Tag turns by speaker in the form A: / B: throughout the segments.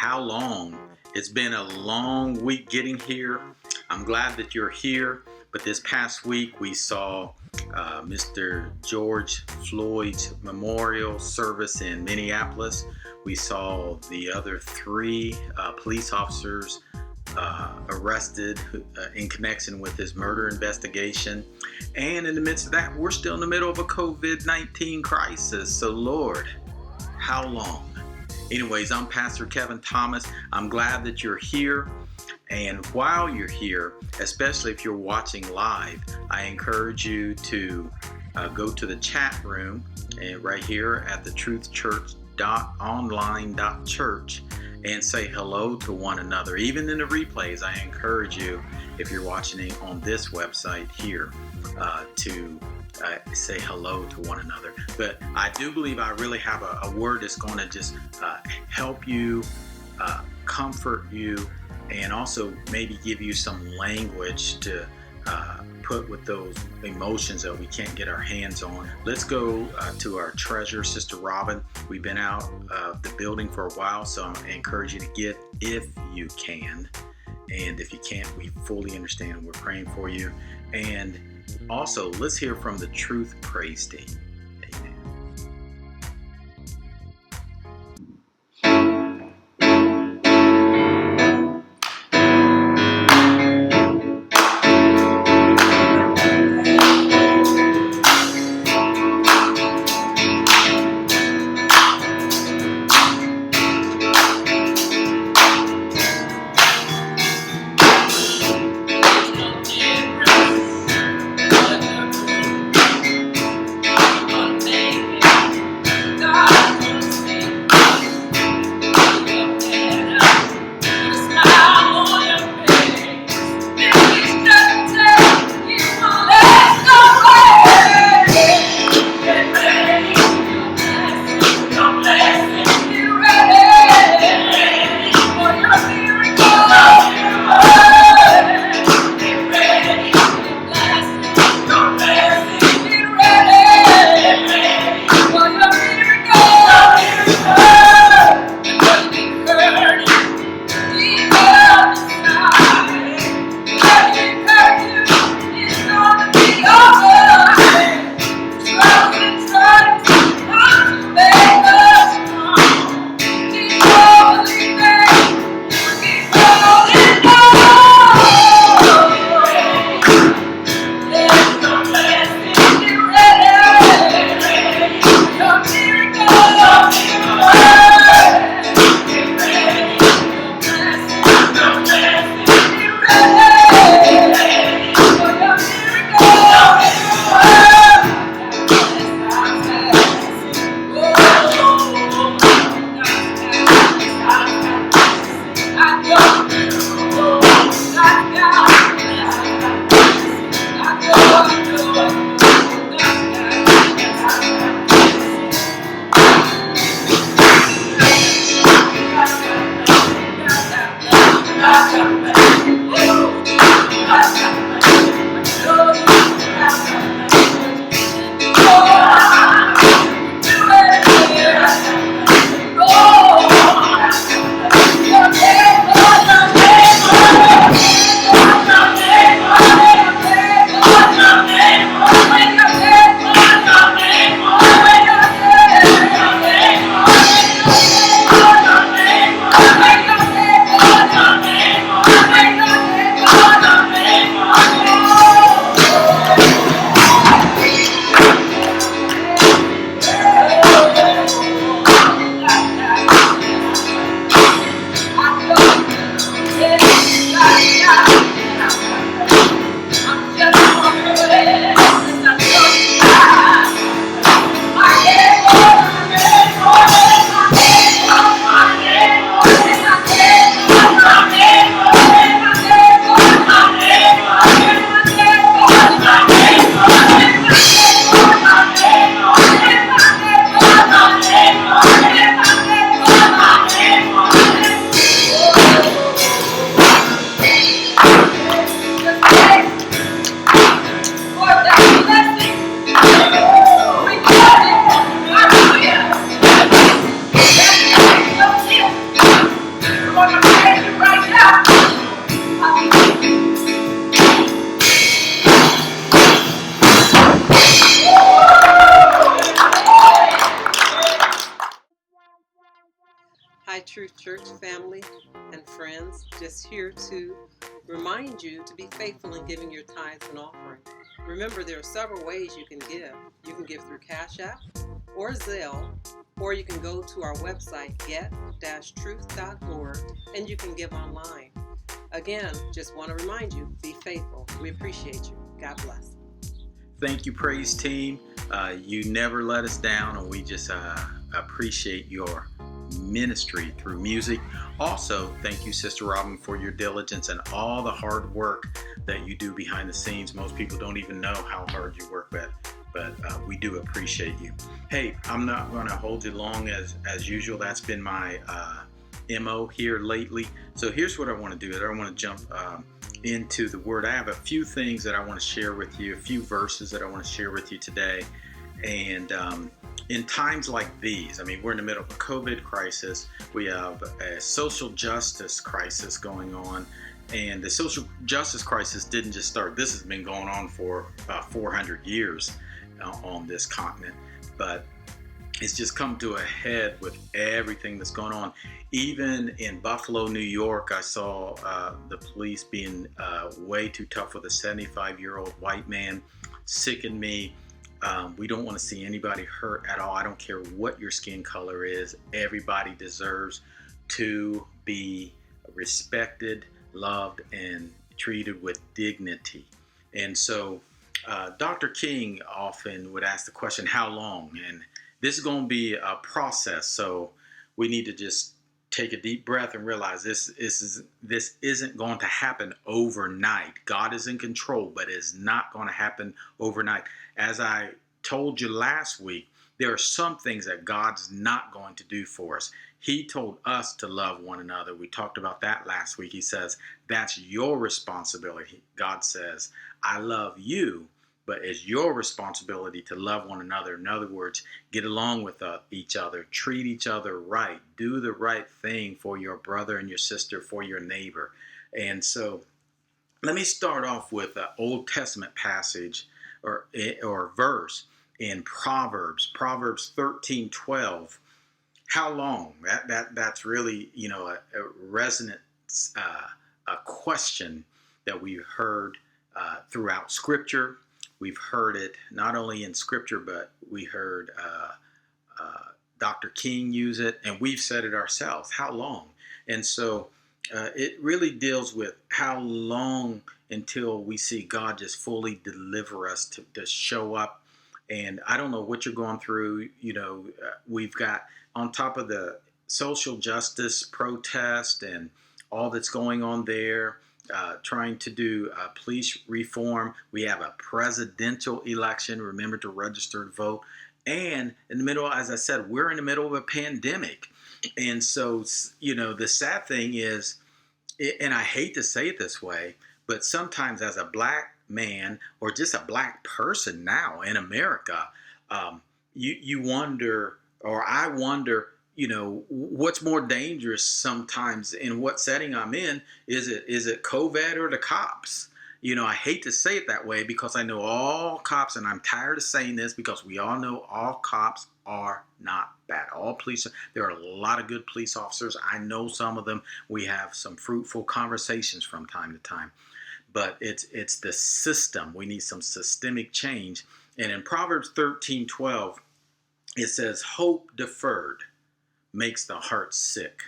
A: How long? It's been a long week getting here. I'm glad that you're here. But this past week we saw Mr. George Floyd's memorial service in Minneapolis. We saw the other three police officers arrested in connection with this murder investigation. And in the midst of that, we're still in the middle of a COVID-19 crisis. So Lord, how long? Anyways, I'm Pastor Kevin Thomas. I'm glad that you're here. And while you're here, especially if you're watching live, I encourage you to go to the chat room right here at thetruthchurch.online.church and say hello to one another. Even in the replays, I encourage you, if you're watching it on this website here, to say hello to one another. But I do believe I really have a word that's going to just help you, comfort you, and also maybe give you some language to put with those emotions that we can't get our hands on. Let's go to our treasurer, Sister Robin. We've been out of the building for a while, so I encourage you to get if you can. And if you can't, we fully understand. We're praying for you. And also, let's hear from the Truth Praise team. Amen.
B: Truth Church family and friends, just here to remind you to be faithful in giving your tithes and offering. Remember, there are several ways you can give. You can give through Cash App or Zelle, or you can go to our website, get-truth.org, and you can give online. Again, just want to remind you, be faithful. We appreciate you. God bless.
A: Thank you, Praise Team. You never let us down, and we just appreciate your ministry through music. Also, thank you, Sister Robin, for your diligence and all the hard work that you do behind the scenes. Most people don't even know how hard you work, but we do appreciate you. Hey, I'm not going to hold you long as usual. That's been my MO here lately. So here's what I want to do. I want to jump into the Word. I have a few things that I want to share with you, a few verses that I want to share with you today. And in times like these, I mean, we're in the middle of a COVID crisis. We have a social justice crisis going on. And the social justice crisis didn't just start. This has been going on for 400 years on this continent. But it's just come to a head with everything that's going on. Even in Buffalo, New York, I saw the police being way too tough with a 75-year-old white man. Sickened me. We don't want to see anybody hurt at all. I don't care what your skin color is. Everybody deserves to be respected, loved, and treated with dignity. And so Dr. King often would ask the question, how long? And this is going to be a process. So we need to just take a deep breath and realize this isn't going to happen overnight. God is in control, but it's not going to happen overnight. As I told you last week, there are some things that God's not going to do for us. He told us to love one another. We talked about that last week. He says, that's your responsibility. God says, I love you, but it's your responsibility to love one another. In other words, get along with each other, treat each other right, do the right thing for your brother and your sister, for your neighbor. And so let me start off with an Old Testament passage or verse in Proverbs 13:12. How long? That's really, a resonant a question that we've heard throughout Scripture. We've heard it not only in Scripture, but we heard Dr. King use it, and we've said it ourselves. How long? And so it really deals with how long until we see God just fully deliver us to show up. And I don't know what you're going through. We've got on top of the social justice protest and all that's going on there, trying to do police reform. We have a presidential election. Remember to register to vote. And in the middle, as I said, we're in the middle of a pandemic. And so, the sad thing is, and I hate to say it this way, but sometimes as a black man or just a black person now in America, you wonder, or I wonder, what's more dangerous sometimes in what setting I'm in. Is it COVID or the cops? I hate to say it that way because I know all cops, and I'm tired of saying this because we all know all cops are not bad. All police, there are a lot of good police officers. I know some of them. We have some fruitful conversations from time to time. But it's the system. We need some systemic change. And in Proverbs 13:12, it says, hope deferred makes the heart sick,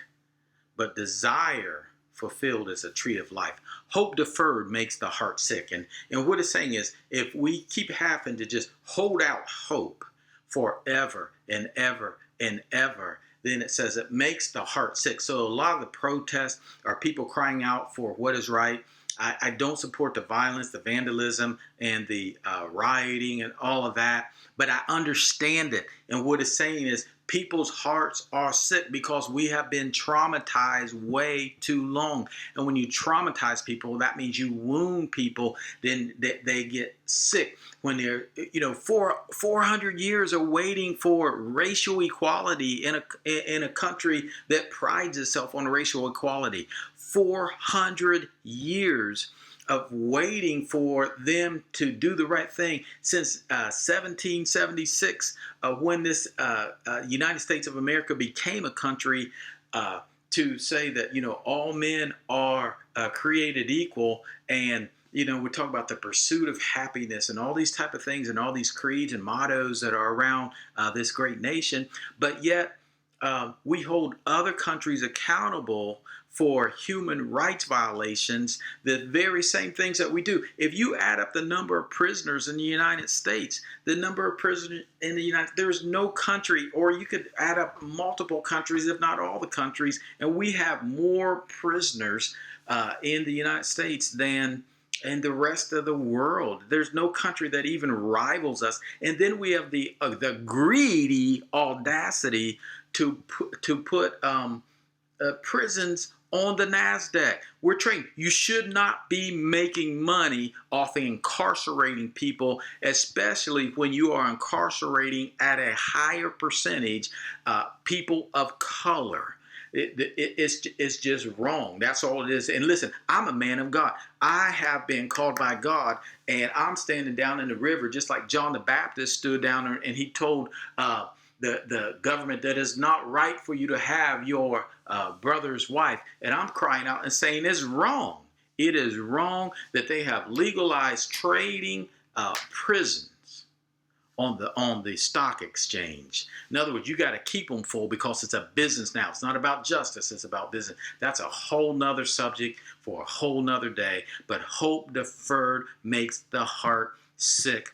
A: but desire fulfilled is a tree of life. Hope deferred makes the heart sick. And what it's saying is, if we keep having to just hold out hope forever and ever and ever, then it says it makes the heart sick. So a lot of the protests are people crying out for what is right. I don't support the violence, the vandalism, and the rioting and all of that, but I understand it. And what it's saying is people's hearts are sick because we have been traumatized way too long. And when you traumatize people, that means you wound people, then they get sick. When they're, 400 years of waiting for racial equality in a country that prides itself on racial equality. 400 years of waiting for them to do the right thing since 1776, when this United States of America became a country. to say that, all men are created equal, and we talk about the pursuit of happiness and all these type of things and all these creeds and mottos that are around this great nation, but yet we hold other countries accountable for human rights violations, the very same things that we do. If you add up the number of prisoners in the United States, the number of prisoners in the United States, there's no country, or you could add up multiple countries, if not all the countries, and we have more prisoners in the United States than in the rest of the world. There's no country that even rivals us. And then we have the greedy audacity to put prisons on the NASDAQ. We're trained. You should not be making money off incarcerating people, especially when you are incarcerating at a higher percentage people of color. It's just wrong. That's all it is. And listen, I'm a man of God. I have been called by God, and I'm standing down in the river just like John the Baptist stood down there and he told the government that it's not right for you to have your brother's wife. And I'm crying out and saying it's wrong. It is wrong that they have legalized trading prisons on the stock exchange. In other words, you got to keep them full because it's a business now. It's not about justice. It's about business. That's a whole nother subject for a whole nother day. But hope deferred makes the heart sick.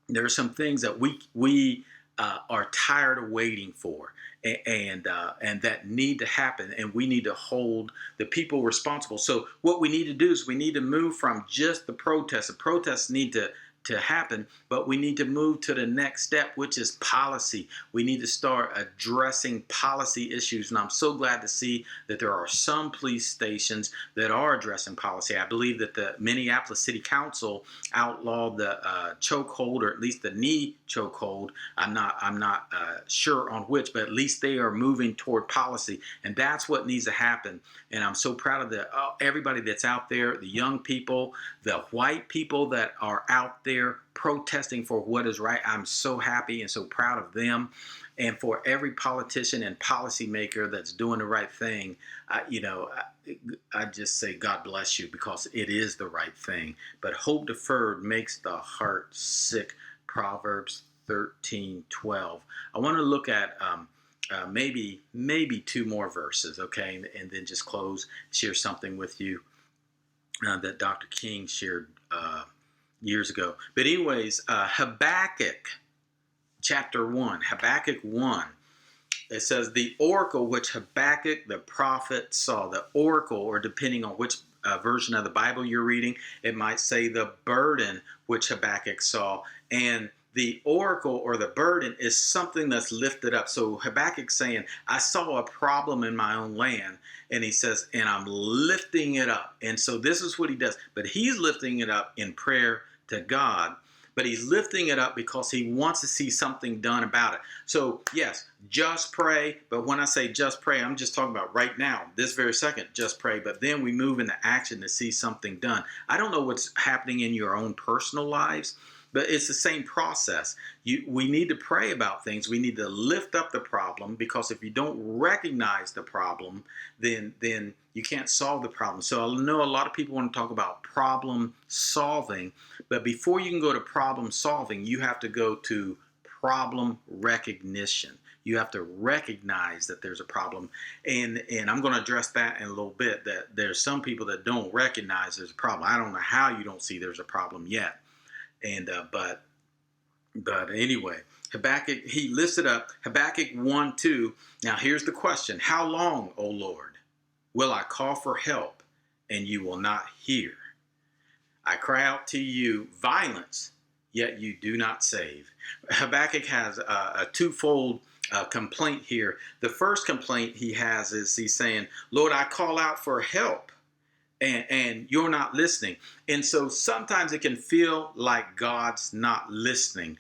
A: There are some things that we are tired of waiting for, and that need to happen, and we need to hold the people responsible. So what we need to do is we need to move from just the protests. The protests need to happen, but we need to move to the next step, which is policy. We need to start addressing policy issues, and I'm so glad to see that there are some police stations that are addressing policy. I believe that the Minneapolis City Council outlawed the chokehold, or at least the knee chokehold. I'm not sure on which, but at least they are moving toward policy, and that's what needs to happen. And I'm so proud of everybody that's out there, the young people, the white people that are out there protesting for what is right. I'm so happy and so proud of them. And for every politician and policymaker that's doing the right thing, I just say God bless you, because it is the right thing. But hope deferred makes the heart sick. Proverbs 13:12. I want to look at maybe two more verses, okay, and then just share something with you that Dr. King shared years ago. But anyways, Habakkuk chapter 1, Habakkuk 1, it says, the oracle which Habakkuk the prophet saw. The oracle, or depending on which version of the Bible you're reading, it might say the burden which Habakkuk saw. And the oracle, or the burden, is something that's lifted up. So Habakkuk's saying, I saw a problem in my own land. And he says, and I'm lifting it up. And so this is what he does. But he's lifting it up in prayer to God. But he's lifting it up because he wants to see something done about it. So yes, just pray. But when I say just pray, I'm just talking about right now, this very second, just pray. But then we move into action to see something done. I don't know what's happening in your own personal lives, but it's the same process. We need to pray about things. We need to lift up the problem, because if you don't recognize the problem, then you can't solve the problem. So I know a lot of people want to talk about problem solving, but before you can go to problem solving, you have to go to problem recognition. You have to recognize that there's a problem. And I'm going to address that in a little bit, that there's some people that don't recognize there's a problem. I don't know how you don't see there's a problem yet. And but anyway, Habakkuk, he listed up Habakkuk 1:2. Now here's the question: how long, O Lord, will I call for help and you will not hear? I cry out to you violence, yet you do not save. Habakkuk has a twofold complaint here. The first complaint he has is he's saying, Lord, I call out for help, and you're not listening. And so sometimes it can feel like God's not listening.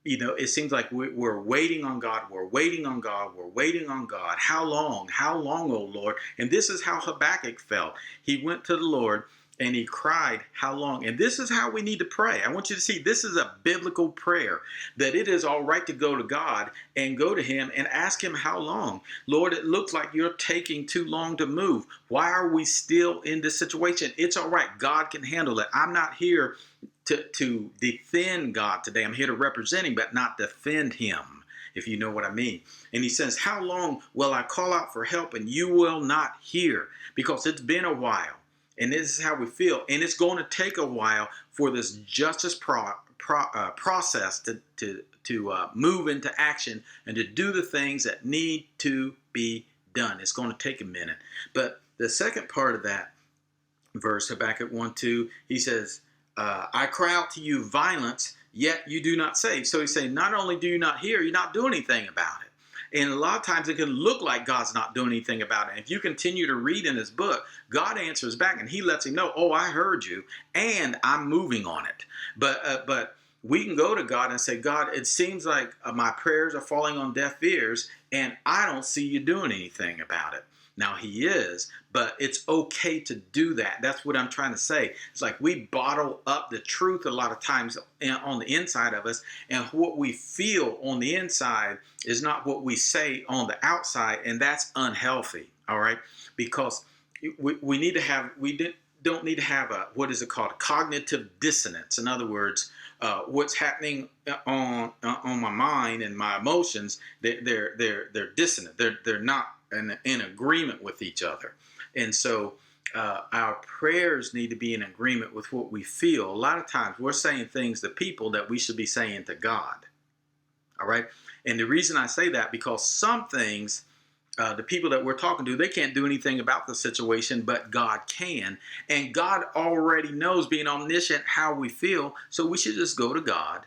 A: It seems like we're waiting on God. We're waiting on God. We're waiting on God. How long? How long, O Lord? And this is how Habakkuk felt. He went to the Lord And he cried, how long? And this is how we need to pray. I want you to see this is a biblical prayer, that it is all right to go to God and go to him and ask him how long. Lord, it looks like you're taking too long to move. Why are we still in this situation? It's all right. God can handle it. I'm not here to defend God today. I'm here to represent him, but not defend him, if you know what I mean. And he says, how long will I call out for help and you will not hear? Because it's been a while. And this is how we feel. And it's going to take a while for this justice process to move into action and to do the things that need to be done. It's going to take a minute. But the second part of that verse, Habakkuk 1:2, he says, I cry out to you violence, yet you do not save. So he's saying, not only do you not hear, you're not doing anything about it. And a lot of times it can look like God's not doing anything about it. If you continue to read in his book, God answers back and he lets him know, oh, I heard you and I'm moving on it. But we can go to God and say, God, it seems like my prayers are falling on deaf ears and I don't see you doing anything about it. Now he is, but it's okay to do that. That's what I'm trying to say. It's like we bottle up the truth a lot of times on the inside of us, and what we feel on the inside is not what we say on the outside, and that's unhealthy. All right, because we need to have don't need to have a, what is it called, a cognitive dissonance. In other words, what's happening on my mind and my emotions, they're dissonant. They're not in agreement with each other. And so our prayers need to be in agreement with what we feel. A lot of times we're saying things to people that we should be saying to God. All right. And the reason I say that, because some things, the people that we're talking to, they can't do anything about the situation, but God can. And God already knows, being omniscient, how we feel. So we should just go to God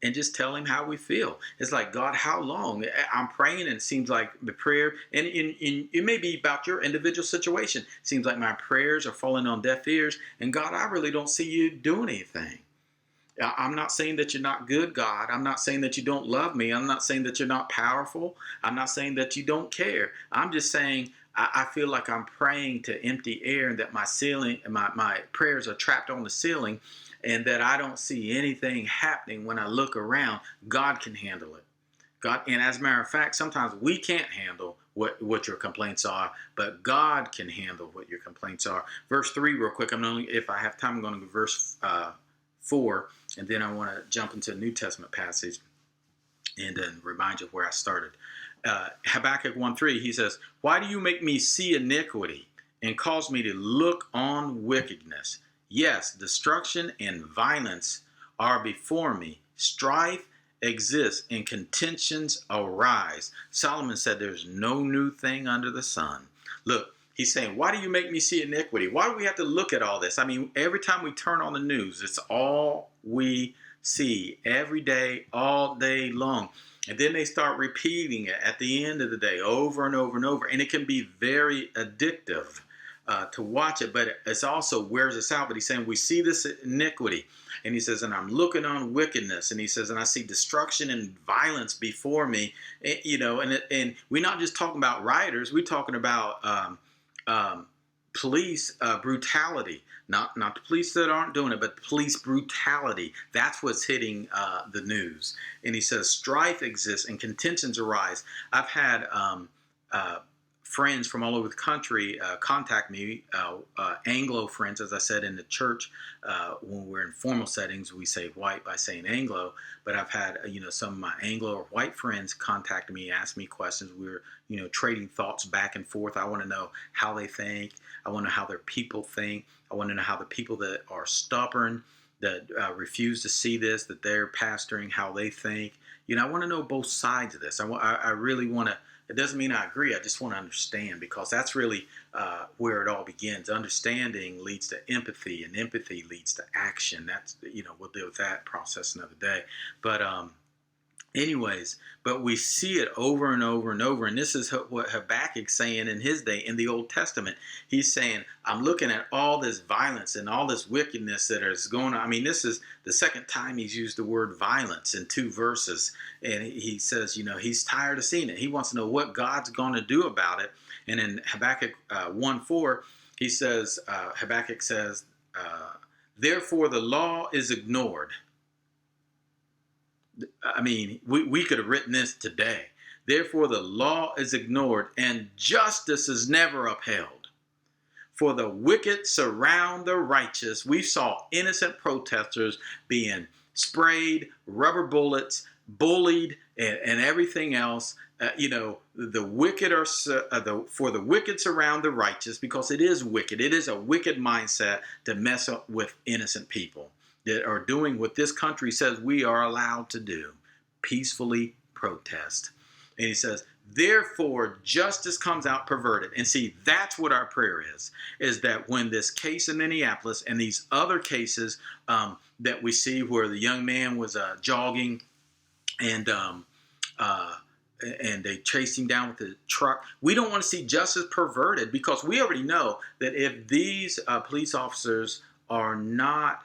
A: and just tell him how we feel. It's like, God, how long? I'm praying and it seems like the prayer, and it may be about your individual situation. It seems like my prayers are falling on deaf ears. And God, I really don't see you doing anything. I'm not saying that you're not good, God. I'm not saying that you don't love me. I'm not saying that you're not powerful. I'm not saying that you don't care. I'm just saying I feel like I'm praying to empty air, and that my prayers are trapped on the ceiling, and that I don't see anything happening when I look around. God can handle it. God, and as a matter of fact, sometimes we can't handle what your complaints are, but God can handle what your complaints are. Verse 3 real quick. If I have time, I'm going to go verse 4, and then I want to jump into a New Testament passage and then remind you of where I started. Habakkuk 1:3, he says, why do you make me see iniquity and cause me to look on wickedness? Yes, destruction and violence are before me. Strife exists and contentions arise. Solomon said there's no new thing under the sun. Look, he's saying, why do you make me see iniquity? Why do we have to look at all this? I mean, every time we turn on the news, it's all we see every day, all day long. And then they start repeating it at the end of the day over and over and over. And it can be very addictive to watch it, but it's also wears us out. But he's saying we see this iniquity, and he says, and I'm looking on wickedness, and he says, and I see destruction and violence before me. And we're not just talking about rioters. We're talking about police brutality. Not the police that aren't doing it, but police brutality. That's what's hitting the news. And he says strife exists and contentions arise. I've had friends from all over the country contact me, Anglo friends, as I said, in the church. When we're in formal settings, we say white by saying Anglo. But I've had some of my Anglo or white friends contact me, ask me questions. We're trading thoughts back and forth. I want to know how they think. I want to know how their people think. I want to know how the people that are stubborn, that refuse to see this, that they're pastoring, how they think. I want to know both sides of this. I really want to. It doesn't mean I agree. I just want to understand, because that's really where it all begins. Understanding leads to empathy, and empathy leads to action. That's, we'll deal with that process another day. But anyways, but we see it over and over and over. And this is what Habakkuk's saying in his day in the Old Testament. He's saying, I'm looking at all this violence and all this wickedness that is going on. I mean, this is the second time he's used the word violence in 2 verses. And he says, he's tired of seeing it. He wants to know what God's going to do about it. And in Habakkuk 1:4, He says, Habakkuk says, therefore the law is ignored. I mean, we could have written this today. Therefore the law is ignored and justice is never upheld. For the wicked surround the righteous. We saw innocent protesters being sprayed, rubber bullets, bullied, and everything else. The wicked are for the wicked surround the righteous, because it is wicked. It is a wicked mindset to mess up with innocent people that are doing what this country says we are allowed to do: peacefully protest. And he says, therefore, justice comes out perverted. And see, that's what our prayer is that when this case in Minneapolis and these other cases that we see where the young man was jogging and they chased him down with the truck, we don't want to see justice perverted, because we already know that if these police officers are not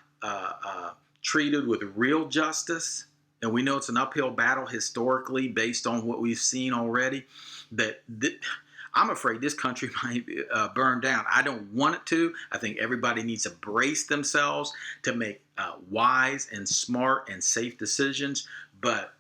A: treated with real justice, and we know it's an uphill battle historically based on what we've seen already, that I'm afraid this country might burn down. I don't want it to. I think everybody needs to brace themselves to make wise and smart and safe decisions. But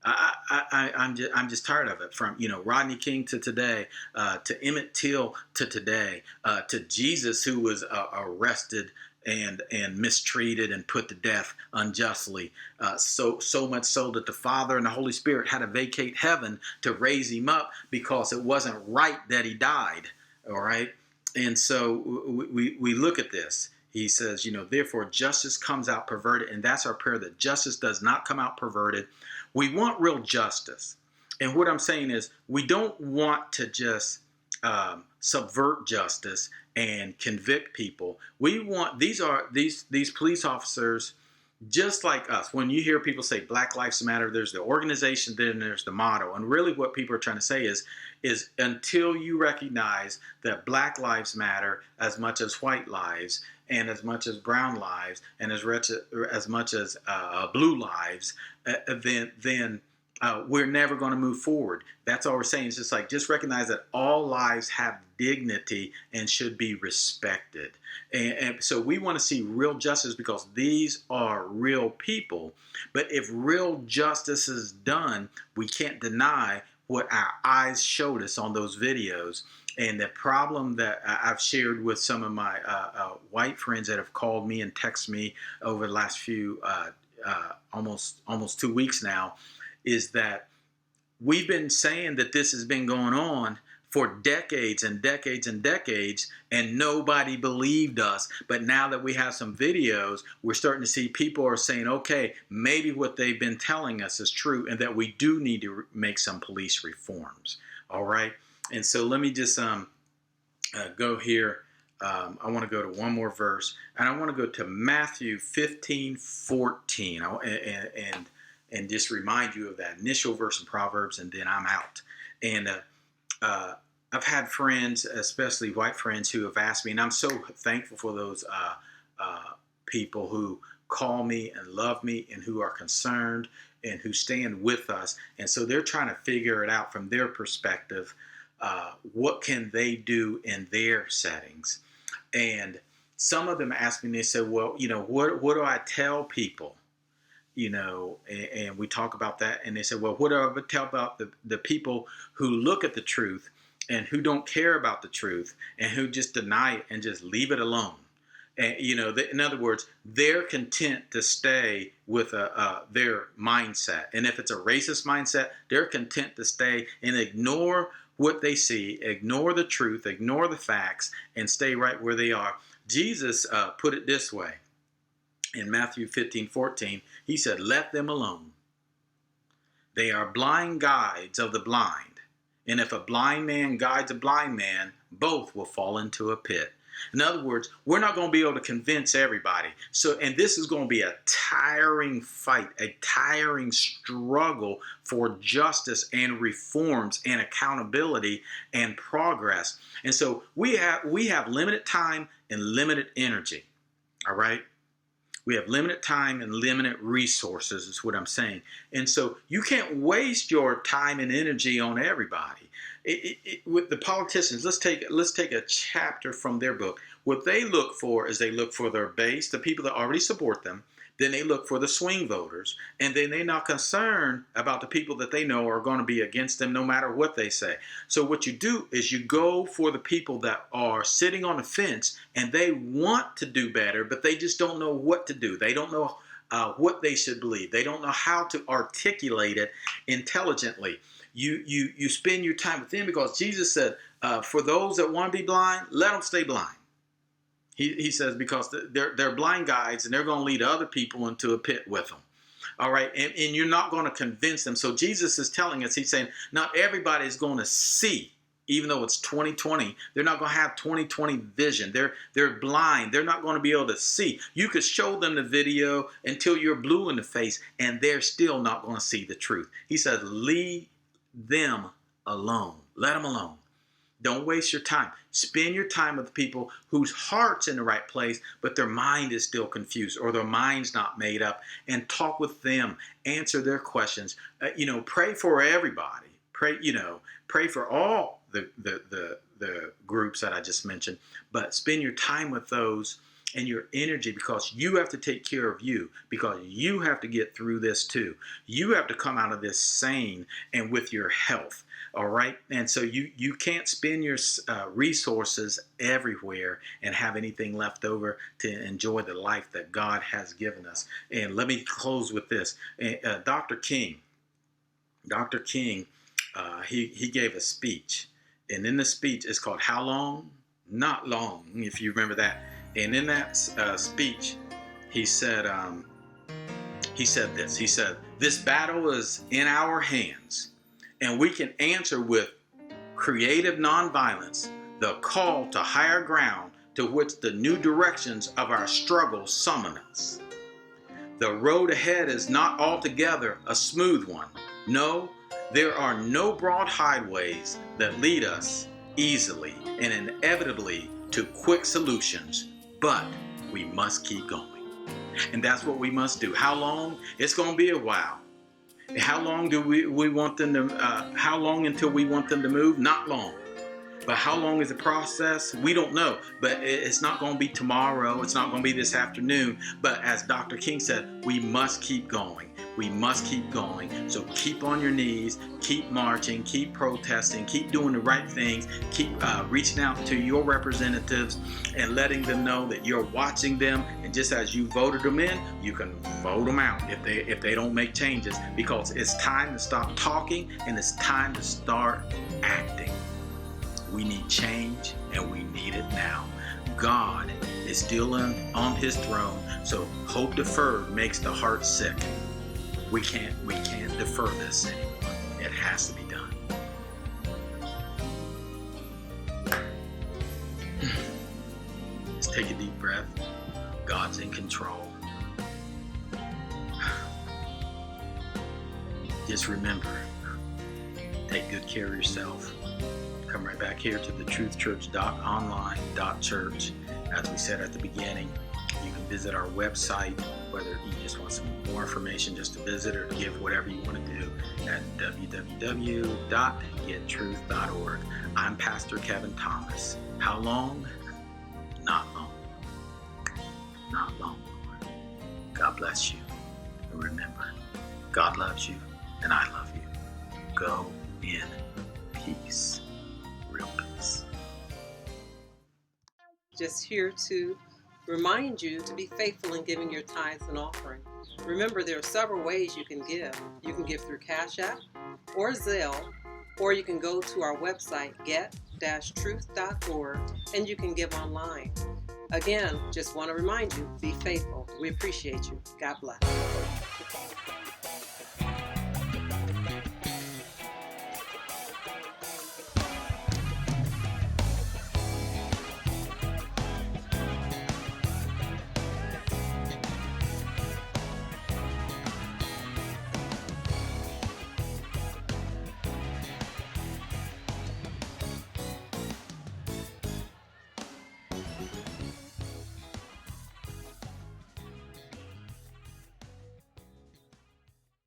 A: I'm just tired of it. From Rodney King to today, to Emmett Till to today, to Jesus, who was arrested and mistreated and put to death unjustly, so much so that the Father and the Holy Spirit had to vacate heaven to raise him up, because it wasn't right that he died. All right, and so we look at this. He says, therefore justice comes out perverted, and that's our prayer, that justice does not come out perverted. We want real justice, and what I'm saying is we don't want to just subvert justice and convict people. We want these police officers, just like us. When you hear people say Black Lives Matter, there's the organization, then there's the motto, and really what people are trying to say is until you recognize that Black lives matter as much as white lives, and as much as brown lives, and as much as blue lives, then we're never going to move forward. That's all we're saying. It's just recognize that all lives have dignity and should be respected. And so we want to see real justice, because these are real people. But if real justice is done, we can't deny what our eyes showed us on those videos. And the problem that I've shared with some of my white friends that have called me and texted me over the last few almost 2 weeks now, is that we've been saying that this has been going on for decades and decades and decades, and nobody believed us. But now that we have some videos, we're starting to see people are saying, okay, maybe what they've been telling us is true, and that we do need to make some police reforms. All right. And so let me just go here. I want to go to one more verse, and I want to go to Matthew 15:14, and just remind you of that initial verse in Proverbs, and then I'm out. And I've had friends, especially white friends, who have asked me, and I'm so thankful for those people who call me and love me and who are concerned and who stand with us. And so they're trying to figure it out from their perspective. What can they do in their settings? And some of them asked me, and they said, well, what do I tell people? And we talk about that, and they said, well, what do I tell about the people who look at the truth and who don't care about the truth and who just deny it and just leave it alone? And, in other words, they're content to stay with their mindset. And if it's a racist mindset, they're content to stay and ignore what they see, ignore the truth, ignore the facts, and stay right where they are. Jesus put it this way. In Matthew 15:14, he said, let them alone. They are blind guides of the blind. And if a blind man guides a blind man, both will fall into a pit. In other words, we're not going to be able to convince everybody. And this is going to be a tiring fight, a tiring struggle for justice and reforms and accountability and progress. And so we have limited time and limited energy. All right. We have limited time and limited resources is what I'm saying. And so you can't waste your time and energy on everybody. With the politicians, let's take a chapter from their book. What they look for is they look for their base, the people that already support them. Then they look for the swing voters, and then they're not concerned about the people that they know are going to be against them no matter what they say. So what you do is you go for the people that are sitting on the fence and they want to do better, but they just don't know what to do. They don't know what they should believe. They don't know how to articulate it intelligently. You spend your time with them because Jesus said, for those that want to be blind, let them stay blind. He says because they're blind guides and they're going to lead other people into a pit with them. All right. And you're not going to convince them. So Jesus is telling us, he's saying, not everybody is going to see, even though it's 2020. They're not going to have 2020 vision. They're blind. They're not going to be able to see. You could show them the video until you're blue in the face and they're still not going to see the truth. He says, leave them alone. Let them alone. Don't waste your time. Spend your time with people whose heart's in the right place, but their mind is still confused or their mind's not made up, and talk with them, answer their questions. Pray for everybody. Pray for all the groups that I just mentioned, but spend your time with those and your energy because you have to take care of you, because you have to get through this too. You have to come out of this sane and with your health. All right. And so you can't spend your resources everywhere and have anything left over to enjoy the life that God has given us. And let me close with this. Dr. King, he gave a speech. And in the speech, it's called How Long? Not Long, if you remember that. And in that speech, he said this. He said, this battle is in our hands. And we can answer with creative nonviolence, the call to higher ground to which the new directions of our struggle summon us. The road ahead is not altogether a smooth one. No, there are no broad highways that lead us easily and inevitably to quick solutions, but we must keep going. And that's what we must do. How long? It's going to be a while. How long do we want them to, how long until we want them to move? Not long. But how long is the process? We don't know. But it's not going to be tomorrow. It's not going to be this afternoon. But as Dr. King said, we must keep going. We must keep going. So keep on your knees, keep marching, keep protesting, keep doing the right things, keep reaching out to your representatives and letting them know that you're watching them. And just as you voted them in, you can vote them out if they don't make changes, because it's time to stop talking and it's time to start acting. We need change and we need it now. God is still on his throne, so hope deferred makes the heart sick. We can't defer this anymore. It has to be done. Just take a deep breath. God's in control. Just remember, take good care of yourself. Come right back here to the truthchurch.online.church. As we said at the beginning, you can visit our website, whether you just want some more information just to visit or to give whatever you want to do at www.gettruth.org. I'm Pastor Kevin Thomas. How long? Not long. Not long, Lord. God bless you. And remember, God loves you and I love you. Go in peace. Real peace.
B: Just here to remind you to be faithful in giving your tithes and offering. Remember, there are several ways you can give. You can give through Cash App or Zelle, or you can go to our website, get-truth.org, and you can give online. Again, just want to remind you, be faithful. We appreciate you. God bless.